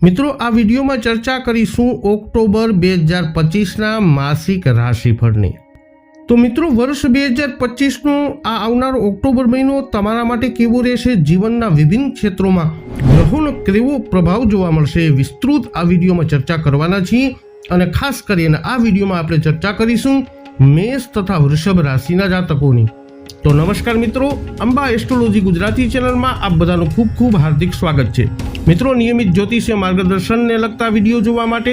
મિત્રો આ વિડીયોમાં ચર્ચા કરીશું ઓક્ટોબર 2025ના માસિક રાશિફળની। તો મિત્રો વર્ષ 2025નો આ આવનારો ઓક્ટોબર મહિનો તમારા માટે કેવો રહેશે, જીવનના વિભિન્ન ક્ષેત્રોમાં ગ્રહોનો કેવો પ્રભાવ જોવા મળશે, વિસ્તૃત આ વિડીયોમાં ચર્ચા કરવાના છીએ। અને ખાસ કરીને આ વિડીયોમાં આપણે ચર્ચા કરીશું મેષ તથા વૃષભ રાશિના જાતકોની। તો નમસ્કાર મિત્રો, અંબા એસ્ટ્રોલોજી ગુજરાતી ચેનલમાં આપ બધાનું ખૂબ ખૂબ હાર્દિક સ્વાગત છે। મિત્રો, નિયમિત જ્યોતિષીય માર્ગદર્શનને લગતા વિડીયો જોવા માટે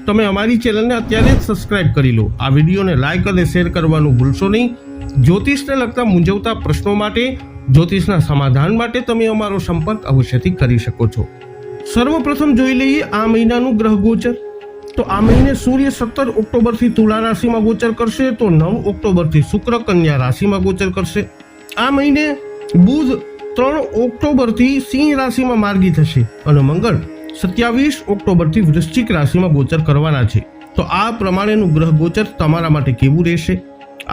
તમે અમારી ચેનલને અત્યારે જ સબસ્ક્રાઇબ કરી લો। આ વિડીયોને લાઇક અને શેર કરવાનું ભૂલશો નહીં। જ્યોતિષને લગતા મૂંઝવતા પ્રશ્નો માટે, જ્યોતિષના સમાધાન માટે તમે અમારો સંપર્ક અવશ્યથી કરી શકો છો। સર્વપ્રથમ જોઈ લઈએ આ મહિનાનું ગ્રહ ગોચર। તો આ મહિને સૂર્ય 17 ઓક્ટોબરથી તુલા રાશિમાં ગોચર કરશે, તો 9 ઓક્ટોબરથી શુક્ર કન્યા રાશિમાં ગોચર કરશે। આ મહિને બુધ 3 ઓક્ટોબરથી સિંહ રાશિમાં માર્ગી થશે અને મંગળ 27 ઓક્ટોબરથી વૃશ્ચિક રાશિમાં ગોચર કરવાના છે। તો આ પ્રમાણેનું ગ્રહ ગોચર તમારા માટે કેવું રહેશે?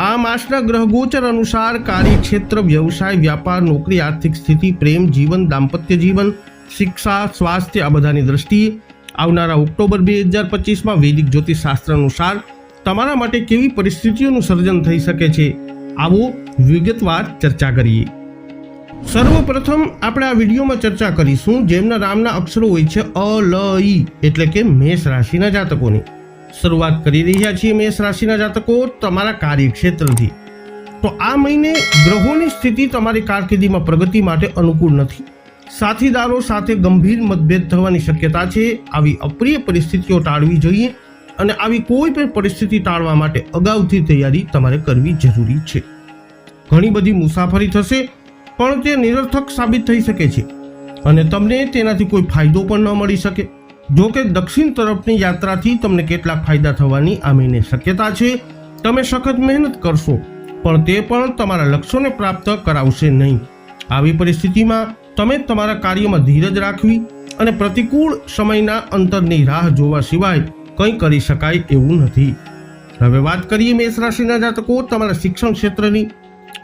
આ માસના ગ્રહ ગોચર અનુસાર કાર્યક્ષેત્ર, વ્યવસાય, વ્યાપાર, નોકરી, આર્થિક સ્થિતિ, પ્રેમ જીવન, દાંપત્ય જીવન, શિક્ષા, સ્વાસ્થ્ય આ બધાની દ્રષ્ટિએ આવનારા ઓક્ટોબર 2025માં વૈદિક જ્યોતિષ શાસ્ત્ર અનુસાર તમારા માટે કેવી પરિસ્થિતિઓનું સર્જન થઈ શકે છે, આવો વિગતવાર ચર્ચા કરીએ। સર્વપ્રથમ આપણે આ વિડીયોમાં ચર્ચા કરીશું જેમના નામના અક્ષરો હોય છે અ, લ, ઈ, એટલે કે મેષ રાશિના જાતકોની। શરૂઆત કરી રહ્યા છીએ મેષ રાશિના જાતકો તમારા કાર્યક્ષેત્રથી। તો આ મહિને ગ્રહોની સ્થિતિ તમારી કારકિર્દીમાં પ્રગતિ માટે અનુકૂળ નથી। સાથીદારો સાથે ગંભીર મતભેદ થવાની શક્યતા છે। આવી અપ્રિય પરિસ્થિતિઓ ટાળવી જોઈએ અને આવી કોઈ પણ પરિસ્થિતિ ટાળવા માટે અગાઉથી તૈયારી તમારે કરવી જરૂરી છે। ઘણી બધી મુસાફરી થશે પણ તે નિરર્થક સાબિત થઈ શકે છે અને તમને તેનાથી કોઈ ફાયદો પણ ન મળી શકે। જો કે દક્ષિણ તરફની યાત્રાથી તમને કેટલાક ફાયદા થવાની આ મહિને શક્યતા છે। તમે સખત મહેનત કરશો પણ તે પણ તમારા લક્ષ્યોને પ્રાપ્ત કરાવશે નહીં। આવી પરિસ્થિતિમાં તમે તમારા કાર્યમાં ધીરજ રાખવી અને પ્રતિકૂળ સમયના અંતરની રાહ જોવા સિવાય કંઈ કરી શકાય એવું નથી। હવે વાત કરીએ મેષ રાશિના જાતકો તમારા શિક્ષણ ક્ષેત્રની।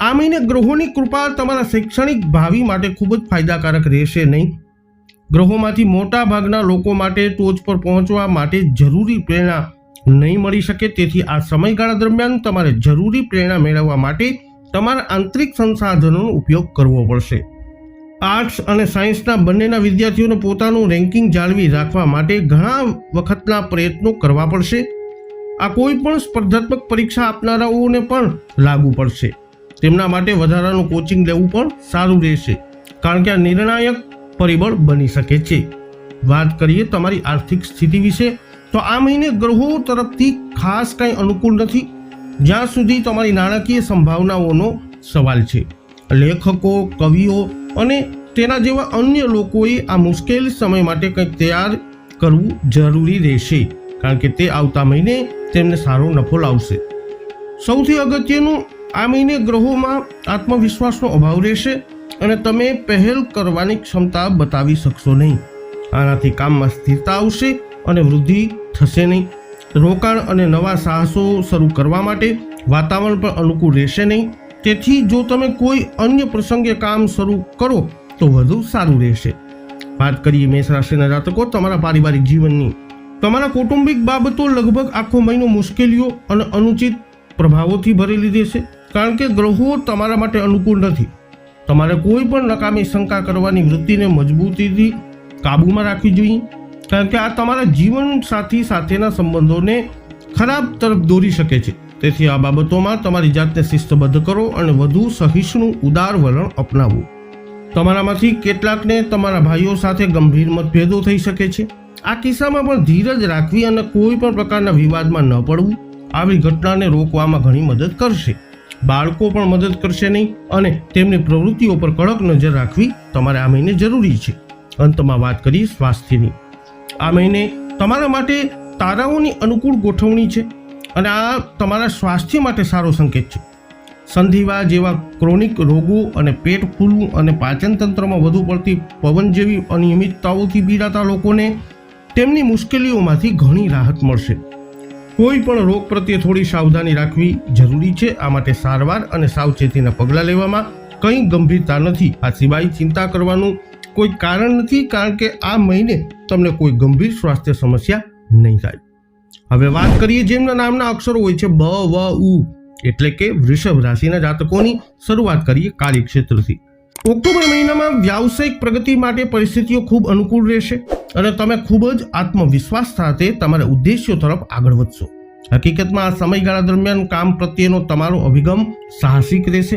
આ મહિને ગ્રહોની કૃપા તમારા શૈક્ષણિક ભાવિ માટે ખૂબ જ ફાયદાકારક રહેશે નહીં। ગ્રહોમાંથી મોટા ભાગના લોકો માટે ટોચ પર પહોંચવા માટે જરૂરી પ્રેરણા નહીં મળી શકે। તેથી આ સમયગાળા દરમિયાન તમારે જરૂરી પ્રેરણા મેળવવા માટે તમારા આંતરિક સંસાધનોનો ઉપયોગ કરવો પડશે। આર્ટ્સ અને સાયન્સના બંનેના વિદ્યાર્થીઓને પોતાનું રેન્કિંગ જાળવી રાખવા માટે ઘણા વખતના પ્રયત્નો કરવા પડશે। આ કોઈ પણ સ્પર્ધાત્મક પરીક્ષા આપનારાઓને પણ લાગુ પડશે। તેમના માટે વધારાનું કોચિંગ લેવું પણ સારું રહેશે કારણ કે આ નિર્ણાયક પરિબળ બની શકે છે। વાત કરીએ તમારી આર્થિક સ્થિતિ વિશે, તો આ મહિને ગ્રહો તરફથી ખાસ કંઈ અનુકૂળ નથી જ્યાં સુધી તમારી નાણાકીય સંભાવનાઓનો સવાલ છે। લેખકો, કવિઓ અને તેના જેવા અન્ય લોકોએ આ મુશ્કેલ સમય માટે કંઈક તૈયાર કરવું જરૂરી રહેશે કારણ કે તે આવતા મહિને તેમને સારો નફો લાવશે। સૌથી અગત્યનું, આ મહિને ગ્રહોમાં આત્મવિશ્વાસનો અભાવ રહેશે અને તમે પહેલ કરવાની ક્ષમતા બતાવી શકશો નહીં। આનાથી કામમાં સ્થિરતા આવશે અને વૃદ્ધિ થશે નહીં। રોકાણ અને નવા સાહસો શરૂ કરવા માટે વાતાવરણ પણ અનુકૂળ રહેશે નહીં। તેથી જો તમે કોઈ અન્ય પ્રસંગે કામ શરૂ કરો તો વધુ સારું રહેશે। વાત કરીએ મેષ રાશિના જાતકો તમારા પારિવારિક જીવનની। તમારા કૌટુંબિક બાબતો લગભગ આખો મહિનો મુશ્કેલીઓ અને અનુચિત પ્રભાવોથી ભરેલી રહેશે કારણ કે ગ્રહો તમારા માટે અનુકૂળ નથી। તમારે કોઈ પણ નકામી શંકા કરવાની વૃત્તિને મજબૂતીથી કાબૂમાં રાખવી જોઈએ કારણ કે આ તમારા જીવન સાથી સાથેના સંબંધોને ખરાબ તરફ દોરી શકે છે। તેથી આ બાબતોમાં તમારી જાતને શિસ્તબદ્ધ કરો અને વધુ સહિષ્ણુ ઉદાર વલણ અપનાવો। તમારામાંથી કેટલાકને તમારા ભાઈઓ સાથે ગંભીર મતભેદો થઈ શકે છે। આ કિસ્સામાં પણ ધીરજ રાખવી અને કોઈ પણ પ્રકારના વિવાદમાં ન પડવું આવી ઘટનાને રોકવામાં ઘણી મદદ કરશે। બાળકો પણ મદદ કરશે નહીં અને તેમની પ્રવૃત્તિઓ પર કડક નજર રાખવી તમારે આ મહિને જરૂરી છે। અંતમાં વાત કરીએ સ્વાસ્થ્યની। આ મહિને તમારા માટે તારાઓની અનુકૂળ ગોઠવણી છે અને આ તમારા સ્વાસ્થ્ય માટે સારો સંકેત છે। સંધિવા જેવા ક્રોનિક રોગો અને પેટ ફૂલવું અને પાચન તંત્રમાં વધુ પડતી પવન જેવી અનિયમિતતાઓથી પીડાતા લોકોને તેમની મુશ્કેલીઓમાંથી ઘણી રાહત મળશે। કોઈ પણ રોગ પ્રત્યે થોડી સાવધાની રાખવી જરૂરી છે। આ માટે સારવાર અને સાવચેતીના પગલાં લેવામાં કંઈ ગંભીરતા નથી। આ સિવાય ચિંતા કરવાનું કોઈ કારણ નથી, કારણ કે આ મહિને તમને કોઈ ગંભીર સ્વાસ્થ્ય સમસ્યા નહીં થાય. હવે વાત કરીએ જેમના નામના અક્ષરો હોય છે બ, વ, ઉ, એટલે કે વૃષભ રાશિના જાતકોની. શરૂઆત કરીએ કાર્યક્ષેત્રથી. ઓક્ટોબર મહિનામાં વ્યાવસાયિક પ્રગતિ માટે પરિસ્થિતિઓ ખૂબ અનુકૂળ રહેશે અને તમે ખૂબ જ આત્મવિશ્વાસ સાથે તમારા ઉદ્દેશ્યો તરફ આગળ વધશો. હકીકતમાં આ સમયગાળા દરમિયાન કામ પ્રત્યેનો તમારો અભિગમ સાહસિક રહેશે,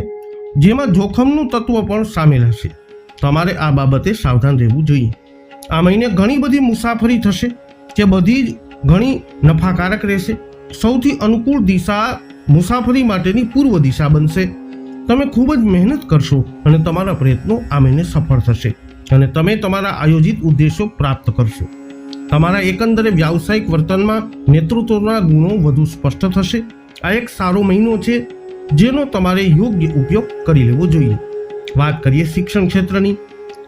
જેમાં જોખમનું તત્વ પણ સામેલ હશે. તમારે આ બાબતે સાવધાન રહેવું જોઈએ. આ મહિને ઘણી બધી મુસાફરી થશે, જે બધી જ ઘણી નફાકારક રહેશે. સૌથી અનુકૂળ દિશા મુસાફરી માટેની પૂર્વ દિશા બનશે. તમે ખૂબ જ મહેનત કરશો અને તમારા પ્રયત્નો આ મહિને સફળ થશે અને તમે તમારા આયોજિત ઉદ્દેશો પ્રાપ્ત કરશો. તમારા એકંદરે વ્યાવસાયિક વર્તનમાં નેતૃત્વના ગુણો વધુ સ્પષ્ટ થશે. આ એક સારો મહિનો છે જેનો તમારે યોગ્ય ઉપયોગ કરી લેવો જોઈએ. વાત કરીએ શિક્ષણ ક્ષેત્રની,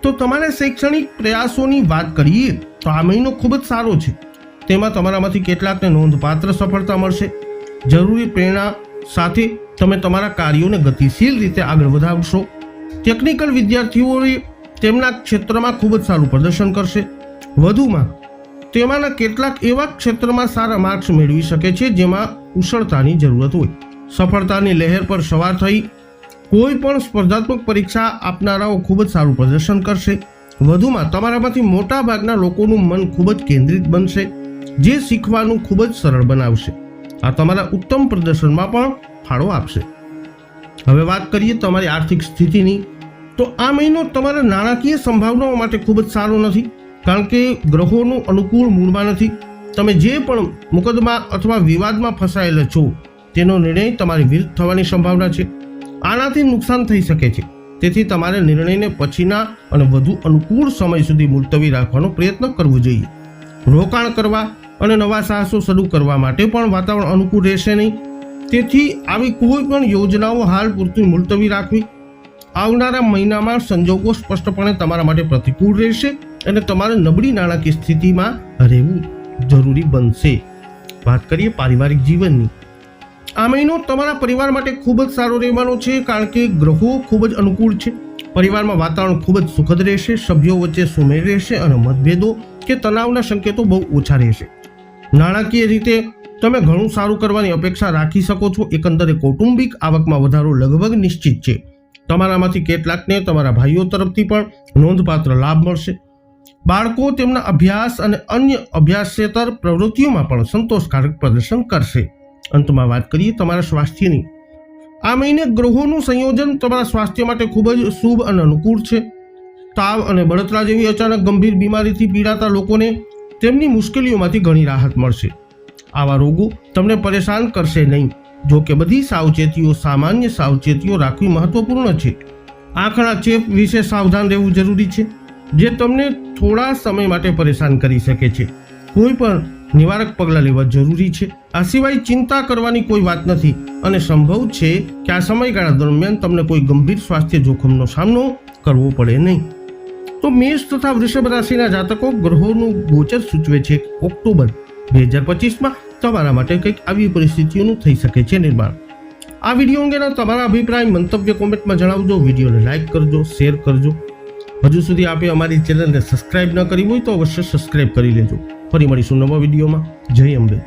તો તમારા શૈક્ષણિક પ્રયાસોની વાત કરીએ તો આ મહિનો ખૂબ જ સારો છે. તેમાં તમારામાંથી કેટલાકને નોંધપાત્ર સફળતા મળશે. જરૂરી પ્રેરણા સાથે તમે તમારા કાર્યોને ગતિશીલ રીતે આગળ વધારશો. ટેકનિકલ વિદ્યાર્થીઓએ તેમના ક્ષેત્રમાં ખૂબ જ સારું પ્રદર્શન કરશે. વધુમાં તેમાંના કેટલાક એવા ક્ષેત્રમાં સારા માર્ક્સ મેળવી શકે છે જેમાં કુશળતાની જરૂરત હોય. સફળતાની લહેર પર સવાર થઈ કોઈ પણ સ્પર્ધાત્મક પરીક્ષા આપનારાઓ ખૂબ જ સારું પ્રદર્શન કરશે. વધુમાં તમારામાંથી મોટા ભાગના લોકોનું મન ખૂબ જ કેન્દ્રિત બનશે, જે શીખવાનું ખૂબ જ સરળ બનાવશે. આ તમારા ઉત્તમ પ્રદર્શનમાં પણ ફાળો આપશે. હવે વાત કરીએ તમારી આર્થિક સ્થિતિની, તો આ મહિનો તમારા નાણાકીય સંભાવનાઓ માટે ખૂબ જ સારો નથી, કારણ કે ગ્રહોનું અનુકૂળ મૂળમાં નથી. તમે જે પણ મુકદ્દમા અથવા વિવાદમાં ફસાયેલા છો તેનો નિર્ણય તમારી વિરુદ્ધ થવાની સંભાવના છે. આનાથી નુકસાન થઈ શકે છે. તેથી તમારે નિર્ણયને પછીના અને વધુ અનુકૂળ સમય સુધી મુલતવી રાખવાનો પ્રયત્ન કરવો જોઈએ. રોકાણ કરવા અને નવા સાહસો શરૂ કરવા માટે પણ વાતાવરણ અનુકૂળ રહેશે નહીં. તેથી આવી કોઈ પણ યોજનાઓ હાલ પૂરતી મુલતવી રાખવી. આવનારા મહિનામાં સંજોગો સ્પષ્ટપણે તમારા માટે પ્રતિકૂળ રહેશે અને તમારે નબળી નાણાકીય સ્થિતિમાં રહેવું જરૂરી બનશે. વાત કરીએ પારિવારિક જીવનની. આ મહિનો તમારા પરિવાર માટે ખૂબ જ સારો રહેવાનો છે, કારણ કે ગ્રહો ખૂબ જ અનુકૂળ છે. પરિવારમાં વાતાવરણ ખૂબ જ સુખદ રહેશે. સભ્યો વચ્ચે સુમેળ રહેશે અને મતભેદો કે તણાવના સંકેતો બહુ ઓછા રહેશે. નાણાકીય રીતે તમે ઘણું સારું કરવાની અપેક્ષા રાખી શકો છો. એકંદરે કૌટુંબિક આવકમાં વધારો લગભગ નિશ્ચિત છે. તમારામાંથી કેટલાકને તમારા ભાઈઓ તરફથી પણ નોંધપાત્ર લાભ મળશે. બાળકો તેમના અભ્યાસ અને અન્ય અભ્યાસેતર પ્રવૃત્તિઓમાં પણ સંતોષકારક પ્રદર્શન કરશે. અંતમાં વાત કરીએ તમારા સ્વાસ્થ્યની. આ મહિને ગ્રહોનું સંયોજન તમારા સ્વાસ્થ્ય માટે ખૂબ જ શુભ અને અનુકૂળ છે. તાવ અને બળતરા જેવી અચાનક ગંભીર બીમારીથી પીડાતા લોકોને તેમની મુશ્કેલીઓમાંથી ઘણી રાહત મળશે. આવા રોગો તમને પરેશાન કરશે નહીં. જો કે બધી સામાન્ય સાવચેતીઓ રાખવી મહત્વપૂર્ણ છે. આંખના ચેપ વિશે સાવધાન રહેવું જરૂરી છે, જે તમને થોડા સમય માટે પરેશાન કરી શકે છે. કોઈ પણ નિવારક પગલાં લેવા જરૂરી છે. આ સિવાય ચિંતા કરવાની કોઈ વાત નથી અને સંભવ છે કે આ સમયગાળા દરમિયાન તમને કોઈ ગંભીર સ્વાસ્થ્ય જોખમનો સામનો કરવો પડે નહીં. તો મેષ તથા વૃષભ રાશિના જાતકો, ગ્રહોનું ગોચર સૂચવે છે ઓક્ટોબર 2025માં તમારા માટે કંઈક આવી પરિસ્થિતિઓનું થઈ શકે છે નિર્માણ. આ વિડીયો અંગેના તમારા અભિપ્રાય મંતવ્ય કોમેન્ટમાં જણાવજો. વિડીયોને લાઇક કરજો, શેર કરજો. હજુ સુધી આપે અમારી ચેનલને સબસ્ક્રાઇબ ન કરી હોય તો અવશ્ય સબસ્ક્રાઇબ કરી લેજો. ફરી મળીશું નવા વિડીયોમાં. જય અંબે.